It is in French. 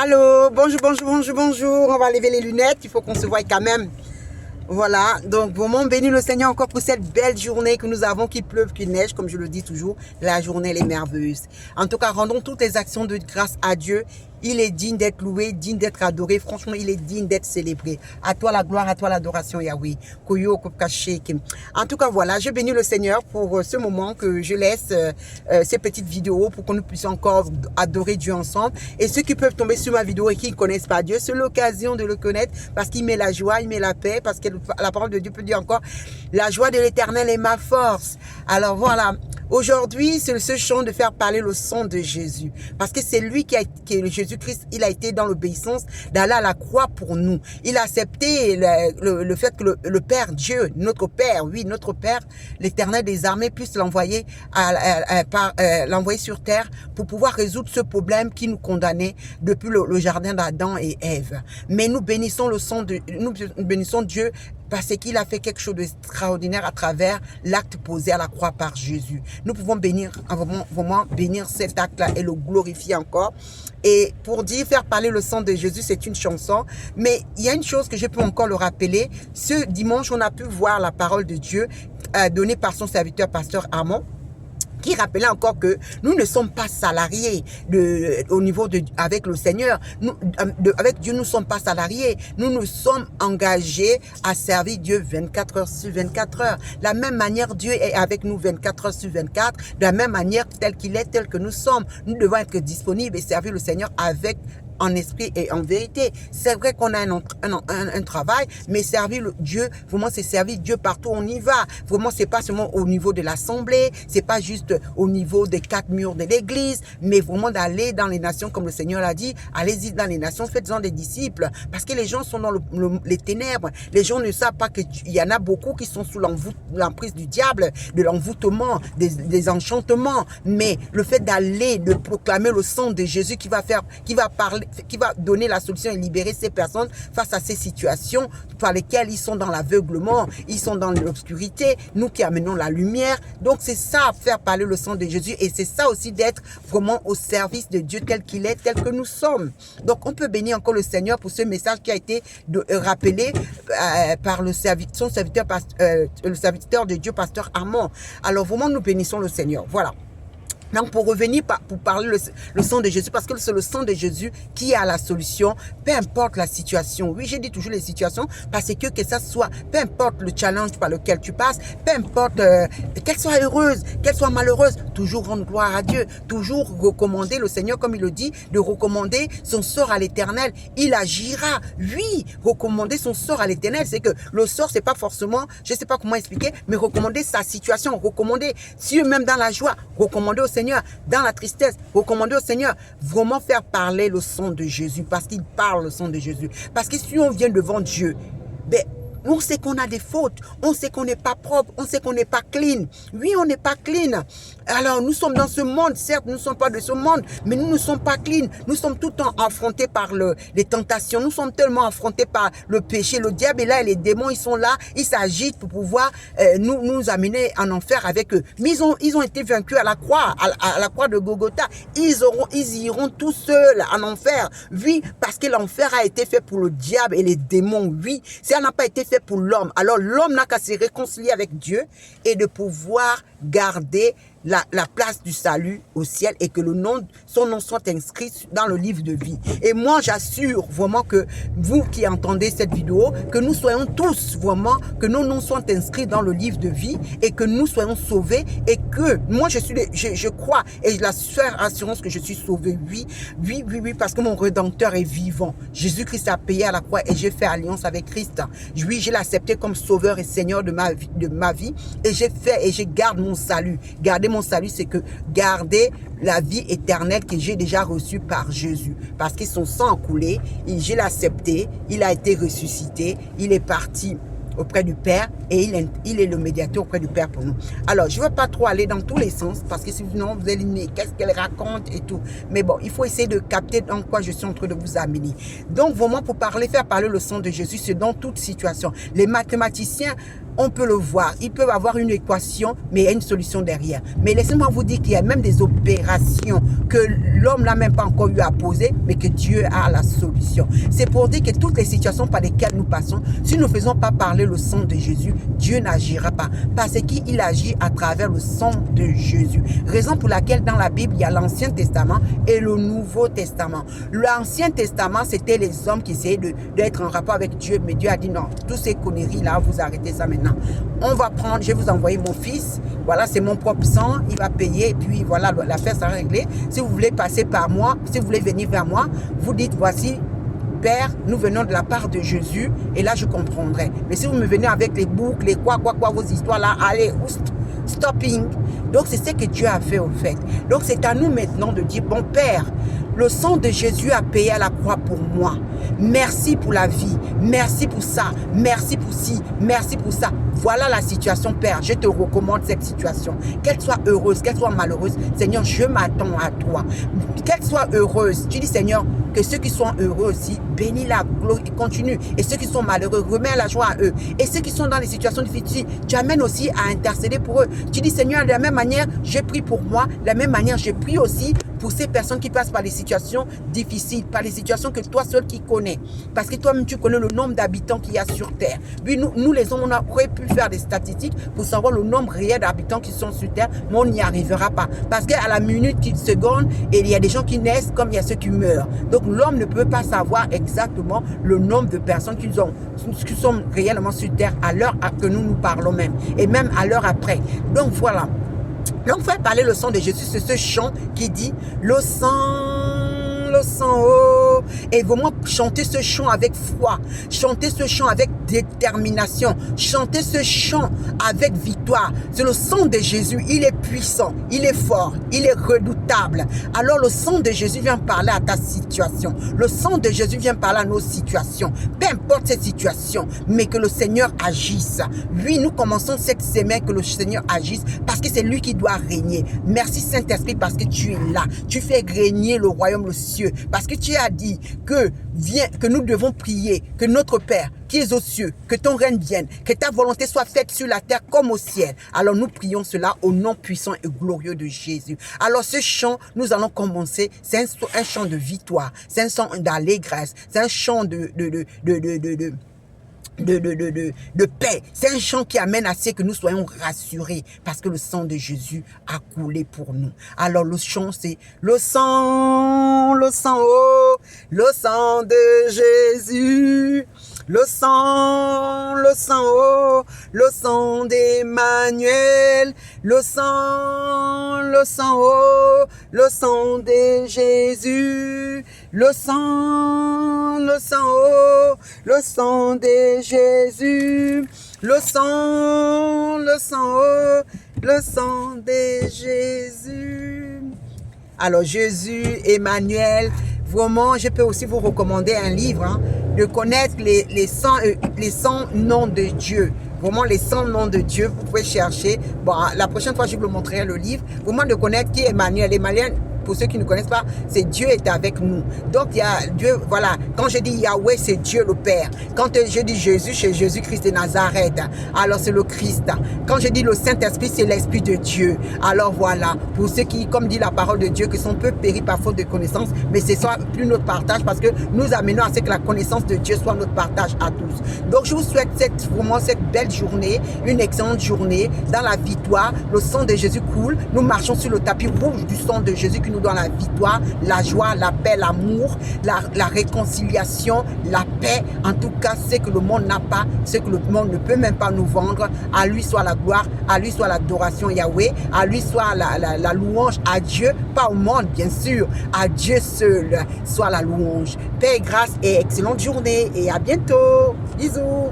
Allô, bonjour, bonjour, bonjour, bonjour. On va lever les lunettes, il faut qu'on se voie quand même. Voilà, donc vraiment bénis le Seigneur encore pour cette belle journée que nous avons, qu'il pleuve, qu'il neige, comme je le dis toujours, la journée elle est merveilleuse. En tout cas, rendons toutes les actions de grâce à Dieu. Il est digne d'être loué, digne d'être adoré. Franchement, il est digne d'être célébré. À toi la gloire, à toi l'adoration, Yahweh. En tout cas, voilà, je bénis le Seigneur pour ce moment que je laisse ces petites vidéos pour que nous puissions encore adorer Dieu ensemble. Et ceux qui peuvent tomber sur ma vidéo et qui ne connaissent pas Dieu, c'est l'occasion de le connaître parce qu'il met la joie, il met la paix, parce que la parole de Dieu peut dire encore, la joie de l'Éternel est ma force. Alors voilà, aujourd'hui, c'est ce chant de faire parler le sang de Jésus. Parce que c'est lui qui est Jésus-Christ, il a été dans l'obéissance d'aller à la croix pour nous. Il a accepté le fait que le Père Dieu, notre Père, oui, notre Père, l'Éternel des armées, puisse l'envoyer l'envoyer sur terre pour pouvoir résoudre ce problème qui nous condamnait depuis le jardin d'Adam et Ève. Mais nous bénissons nous bénissons Dieu parce qu'il a fait quelque chose d'extraordinaire à travers l'acte posé à la croix par Jésus. Nous pouvons bénir, vraiment bénir cet acte-là et le glorifier encore. Et pour dire, faire parler le sang de Jésus, c'est une chanson. Mais il y a une chose que je peux encore le rappeler. Ce dimanche, on a pu voir la parole de Dieu donnée par son serviteur, pasteur Armand, qui rappelait encore que nous ne sommes pas salariés au niveau avec le Seigneur. Avec Dieu, nous ne sommes pas salariés. Nous nous sommes engagés à servir Dieu 24 heures sur 24 heures. La même manière, Dieu est avec nous 24 heures sur 24. De la même manière, tel qu'il est, tel que nous sommes. Nous devons être disponibles et servir le Seigneur en esprit et en vérité. C'est vrai qu'on a un travail, mais servir Dieu, vraiment c'est servir Dieu partout où on y va. Vraiment, c'est pas seulement au niveau de l'assemblée, c'est pas juste au niveau des 4 murs de l'église, mais vraiment d'aller dans les nations, comme le Seigneur l'a dit, allez-y dans les nations, faites-en des disciples, parce que les gens sont dans les ténèbres. Les gens ne savent pas qu'il y en a beaucoup qui sont sous l'emprise du diable, de l'envoûtement, des enchantements, mais le fait d'aller, de proclamer le sang de Jésus qui va donner la solution et libérer ces personnes face à ces situations par lesquelles ils sont dans l'aveuglement, ils sont dans l'obscurité, nous qui amenons la lumière. Donc c'est ça, faire parler le sang de Jésus, et c'est ça aussi d'être vraiment au service de Dieu tel qu'il est, tel que nous sommes. Donc on peut bénir encore le Seigneur pour ce message qui a été rappelé par le serviteur de Dieu, pasteur Armand. Alors vraiment nous bénissons le Seigneur. Voilà. Donc, pour revenir, pour parler le sang de Jésus, parce que c'est le sang de Jésus qui a la solution, peu importe la situation. Oui, j'ai dit toujours les situations, parce que ça soit, peu importe le challenge par lequel tu passes, peu importe qu'elle soit heureuse, qu'elle soit malheureuse, toujours rendre gloire à Dieu, toujours recommander le Seigneur, comme il le dit, de recommander son sort à l'Éternel. Il agira. Oui, recommander son sort à l'Éternel, c'est que le sort, c'est pas forcément, je sais pas comment expliquer, mais recommander sa situation, recommander, si même dans la joie, recommander au Seigneur, dans la tristesse, recommander au Seigneur, vraiment faire parler le sang de Jésus, parce qu'il parle le sang de Jésus. Parce que si on vient devant Dieu, ben, on sait qu'on a des fautes, on sait qu'on n'est pas propre, on sait qu'on n'est pas clean. Oui, on n'est pas clean. Alors, nous sommes dans ce monde, certes, nous ne sommes pas de ce monde, mais nous ne sommes pas clean. Nous sommes tout le temps affrontés par les tentations. Nous sommes tellement affrontés par le péché. Le diable est là et les démons, ils sont là. Ils s'agitent pour pouvoir nous amener en enfer avec eux. Mais ils ont été vaincus à la croix, à la croix de Golgotha. Ils iront tout seuls en enfer. Oui, parce que l'enfer a été fait pour le diable et les démons. Oui, ça n'a pas été fait pour l'homme. Alors, l'homme n'a qu'à se réconcilier avec Dieu et de pouvoir garder la place du salut au ciel, et que son nom soit inscrit dans le livre de vie. Et moi, j'assure vraiment que vous qui entendez cette vidéo, que nous soyons tous vraiment, que nos noms soient inscrits dans le livre de vie et que nous soyons sauvés, et que moi, je crois et je la assurance que je suis sauvé. Oui, oui, oui, oui, parce que mon Rédempteur est vivant. Jésus-Christ a payé à la croix et j'ai fait alliance avec Christ. Oui, je l'ai accepté comme sauveur et Seigneur de ma vie, et j'ai fait et je garde mon salut. Garder mon salut, c'est que garder la vie éternelle que j'ai déjà reçue par Jésus. Parce que son sang a coulé, je l'ai accepté, il a été ressuscité, il est parti auprès du Père, et il est le médiateur auprès du Père pour nous. Alors, je ne veux pas trop aller dans tous les sens, parce que sinon, vous allez dire qu'est-ce qu'elle raconte et tout. Mais bon, il faut essayer de capter dans quoi je suis en train de vous amener. Donc, vraiment, pour faire parler le sang de Jésus, c'est dans toute situation. Les mathématiciens on peut le voir. Ils peuvent avoir une équation, mais il y a une solution derrière. Mais laissez-moi vous dire qu'il y a même des opérations que l'homme n'a même pas encore eu à poser, mais que Dieu a la solution. C'est pour dire que toutes les situations par lesquelles nous passons, si nous ne faisons pas parler le sang de Jésus, Dieu n'agira pas. Parce qu'il agit à travers le sang de Jésus. Raison pour laquelle dans la Bible, il y a l'Ancien Testament et le Nouveau Testament. L'Ancien Testament, c'était les hommes qui essayaient d'être en rapport avec Dieu, mais Dieu a dit non, toutes ces conneries-là, vous arrêtez ça maintenant. On va prendre, je vais vous envoyer mon fils, voilà, c'est mon propre sang, il va payer, et puis voilà, l'affaire sera réglée. Si vous voulez passer par moi, si vous voulez venir vers moi, vous dites voici, Père, nous venons de la part de Jésus, et là je comprendrai. Mais si vous me venez avec les boucles, les quoi, vos histoires là, allez, stopping. Donc c'est ce que Dieu a fait au fait. Donc c'est à nous maintenant de dire, bon Père, le sang de Jésus a payé à la croix pour moi. Merci pour la vie, merci pour ça, merci pour ci, merci pour ça. Voilà la situation, Père. Je te recommande cette situation. Qu'elle soit heureuse, qu'elle soit malheureuse, Seigneur, je m'attends à toi. Qu'elle soit heureuse, tu dis, Seigneur, que ceux qui sont heureux aussi, bénis la gloire et continue. Et ceux qui sont malheureux, remets la joie à eux. Et ceux qui sont dans les situations difficiles, tu amènes aussi à intercéder pour eux. Tu dis, Seigneur, de la même manière, j'ai pris pour moi, de la même manière, j'ai pris aussi pour ces personnes qui passent par des situations difficiles, par les situations que toi seul qui connais. Parce que toi-même, tu connais le nombre d'habitants qu'il y a sur Terre. Puis nous les hommes, on aurait pu faire des statistiques pour savoir le nombre réel d'habitants qui sont sur Terre, mais on n'y arrivera pas. Parce qu'à la minute, seconde, il y a des gens qui naissent comme il y a ceux qui meurent. Donc l'homme ne peut pas savoir exactement le nombre de personnes qui sont réellement sur Terre à l'heure que nous parlons même. Et même à l'heure après. Donc voilà. Donc, faire parler le sang de Jésus, c'est ce chant qui dit le sang, oh. Et vraiment chanter ce chant avec foi, chanter ce chant avec détermination, chanter ce chant avec victoire. C'est le sang de Jésus, il est puissant, il est fort, il est redoutable. Alors le sang de Jésus vient parler à ta situation. Le sang de Jésus vient parler à nos situations. Peu importe cette situation, mais que le Seigneur agisse. Oui, nous commençons cette semaine que le Seigneur agisse parce que c'est lui qui doit régner. Merci Saint-Esprit parce que tu es là. Tu fais régner le royaume, le ciel. Parce que tu as dit que nous devons prier, que notre Père qui es aux cieux, que ton règne vienne, que ta volonté soit faite sur la terre comme au ciel. Alors nous prions cela au nom puissant et glorieux de Jésus. Alors ce chant, nous allons commencer, c'est un chant de victoire, c'est un chant d'allégresse, c'est un chant de paix. C'est un chant qui amène à ce que nous soyons rassurés parce que le sang de Jésus a coulé pour nous. Alors le chant c'est le sang, oh, le sang de Jésus. Le sang, oh, le sang d'Emmanuel, le sang, oh, le sang de Jésus, le sang, oh, le sang de Jésus, le sang, oh, le sang de Jésus. Alors Jésus, Emmanuel, vraiment, je peux aussi vous recommander un livre, de connaître les 100 noms de Dieu. Vraiment, les 100 noms de Dieu, vous pouvez chercher. Bon, la prochaine fois, je vous montrerai le livre. Vraiment, de connaître qui est Emmanuel. Emmanuel, pour ceux qui ne connaissent pas, c'est Dieu est avec nous. Donc, il y a Dieu, voilà. Quand je dis Yahweh, c'est Dieu le Père. Quand je dis Jésus, c'est Jésus-Christ de Nazareth. Alors, c'est le Christ. Quand je dis le Saint-Esprit, c'est l'Esprit de Dieu. Alors, voilà. Pour ceux qui, comme dit la parole de Dieu, qui sont peu péris par faute de connaissance, mais ce soit plus notre partage parce que nous amenons à ce que la connaissance de Dieu soit notre partage à tous. Donc, je vous souhaite vraiment cette belle journée, une excellente journée dans la victoire. Le sang de Jésus coule. Nous marchons sur le tapis rouge du sang de Jésus qui nous donne la victoire, la joie, la paix, l'amour, la réconciliation, la paix. En tout cas, ce que le monde n'a pas, ce que le monde ne peut même pas nous vendre. À lui soit la gloire, à lui soit l'adoration Yahweh, à lui soit la louange, à Dieu, pas au monde bien sûr, à Dieu seul soit la louange. Paix, grâce et excellente journée et à bientôt. Bisous.